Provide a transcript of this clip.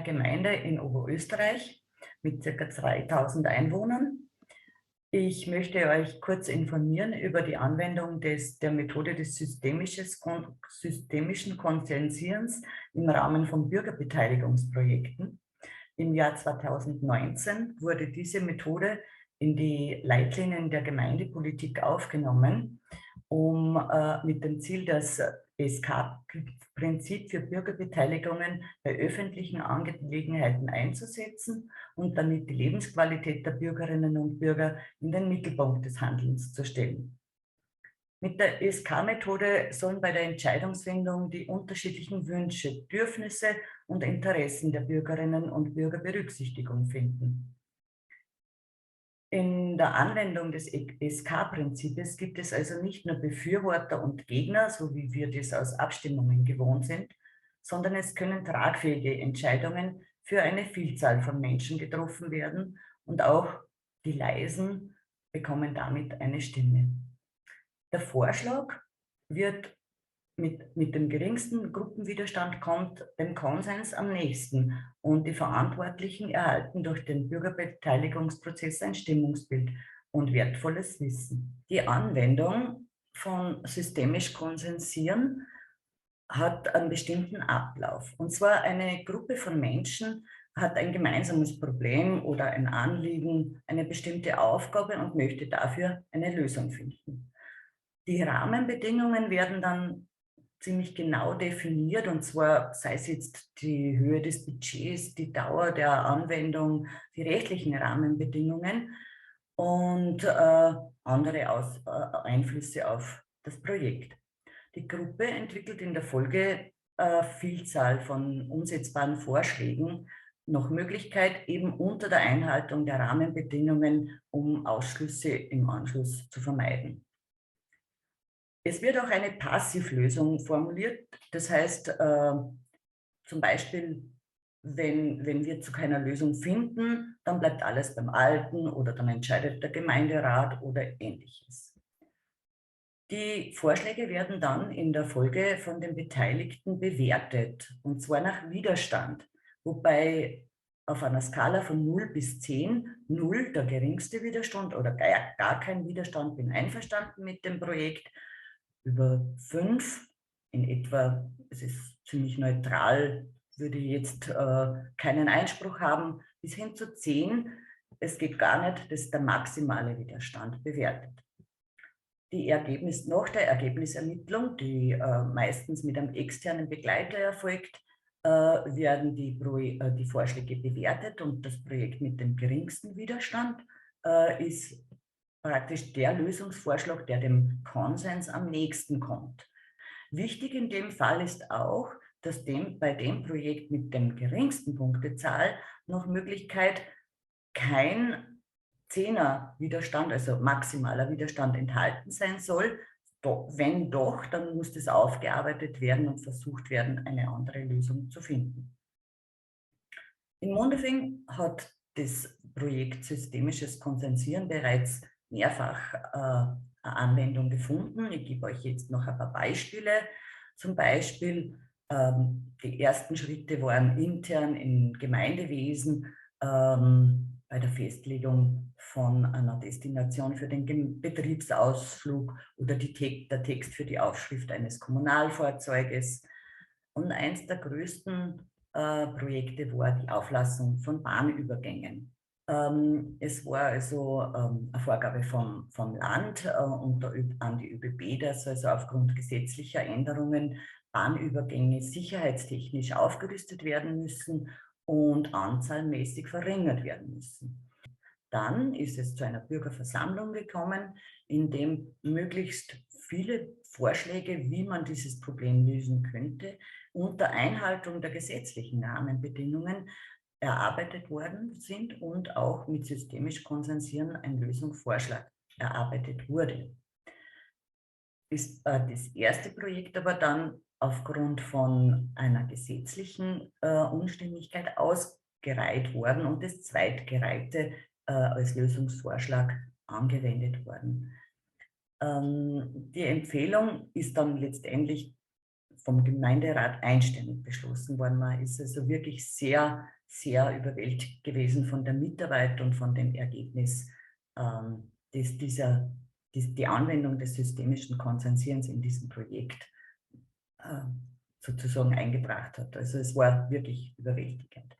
einer Gemeinde in Oberösterreich mit ca. 3000 Einwohnern. Ich möchte euch kurz informieren über die Anwendung der Methode des systemischen Konsensierens im Rahmen von Bürgerbeteiligungsprojekten. Im Jahr 2019 wurde diese Methode in die Leitlinien der Gemeindepolitik aufgenommen, um mit dem Ziel, das ESK-Prinzip für Bürgerbeteiligungen bei öffentlichen Angelegenheiten einzusetzen und damit die Lebensqualität der Bürgerinnen und Bürger in den Mittelpunkt des Handelns zu stellen. Mit der ESK-Methode sollen bei der Entscheidungsfindung die unterschiedlichen Wünsche, Bedürfnisse und Interessen der Bürgerinnen und Bürger Berücksichtigung finden. In der Anwendung des ESK-Prinzips gibt es also nicht nur Befürworter und Gegner, so wie wir das aus Abstimmungen gewohnt sind, sondern es können tragfähige Entscheidungen für eine Vielzahl von Menschen getroffen werden und auch die Leisen bekommen damit eine Stimme. Der Vorschlag wird mit dem geringsten Gruppenwiderstand kommt dem Konsens am nächsten und die Verantwortlichen erhalten durch den Bürgerbeteiligungsprozess ein Stimmungsbild und wertvolles Wissen. Die Anwendung von systemisch Konsensieren hat einen bestimmten Ablauf. Und zwar eine Gruppe von Menschen hat ein gemeinsames Problem oder ein Anliegen, eine bestimmte Aufgabe und möchte dafür eine Lösung finden. Die Rahmenbedingungen werden dann ziemlich genau definiert, und zwar sei es jetzt die Höhe des Budgets, die Dauer der Anwendung, die rechtlichen Rahmenbedingungen und andere Einflüsse auf das Projekt. Die Gruppe entwickelt in der Folge Vielzahl von umsetzbaren Vorschlägen nach Möglichkeit eben unter der Einhaltung der Rahmenbedingungen, um Ausschlüsse im Anschluss zu vermeiden. Es wird auch eine Passivlösung formuliert, das heißt zum Beispiel, wenn wir zu keiner Lösung finden, dann bleibt alles beim Alten oder dann entscheidet der Gemeinderat oder Ähnliches. Die Vorschläge werden dann in der Folge von den Beteiligten bewertet, und zwar nach Widerstand, wobei auf einer Skala von 0 bis 10, 0 der geringste Widerstand oder gar kein Widerstand, bin einverstanden mit dem Projekt, über 5 in etwa, es ist ziemlich neutral, würde ich jetzt keinen Einspruch haben, bis hin zu 10, es geht gar nicht, das ist der maximale Widerstand bewertet. Nach der Ergebnisermittlung, die meistens mit einem externen Begleiter erfolgt, werden die Vorschläge bewertet und das Projekt mit dem geringsten Widerstand ist praktisch der Lösungsvorschlag, der dem Konsens am nächsten kommt. Wichtig in dem Fall ist auch, dass bei dem Projekt mit dem geringsten Punktezahl nach Möglichkeit kein 10er Widerstand, also maximaler Widerstand enthalten sein soll. Wenn doch, dann muss das aufgearbeitet werden und versucht werden, eine andere Lösung zu finden. In Mundafing hat das Projekt Systemisches Konsensieren bereits mehrfach Anwendung gefunden. Ich gebe euch jetzt noch ein paar Beispiele. Zum Beispiel die ersten Schritte waren intern im Gemeindewesen bei der Festlegung von einer Destination für den Betriebsausflug oder der Text für die Aufschrift eines Kommunalfahrzeuges. Und eins der größten Projekte war die Auflassung von Bahnübergängen. Es war also eine Vorgabe vom Land und an die ÖBB, dass also aufgrund gesetzlicher Änderungen Bahnübergänge sicherheitstechnisch aufgerüstet werden müssen und anzahlmäßig verringert werden müssen. Dann ist es zu einer Bürgerversammlung gekommen, in dem möglichst viele Vorschläge, wie man dieses Problem lösen könnte, unter Einhaltung der gesetzlichen Rahmenbedingungen erarbeitet worden sind und auch mit systemisch Konsensieren ein Lösungsvorschlag erarbeitet wurde. Ist das erste Projekt aber dann aufgrund von einer gesetzlichen Unstimmigkeit ausgereiht worden und das zweitgereihte als Lösungsvorschlag angewendet worden. Die Empfehlung ist dann letztendlich vom Gemeinderat einstimmig beschlossen worden. Man ist also wirklich sehr, sehr überwältigt gewesen von der Mitarbeit und von dem Ergebnis, das die Anwendung des systemischen Konsensierens in diesem Projekt sozusagen eingebracht hat. Also es war wirklich überwältigend.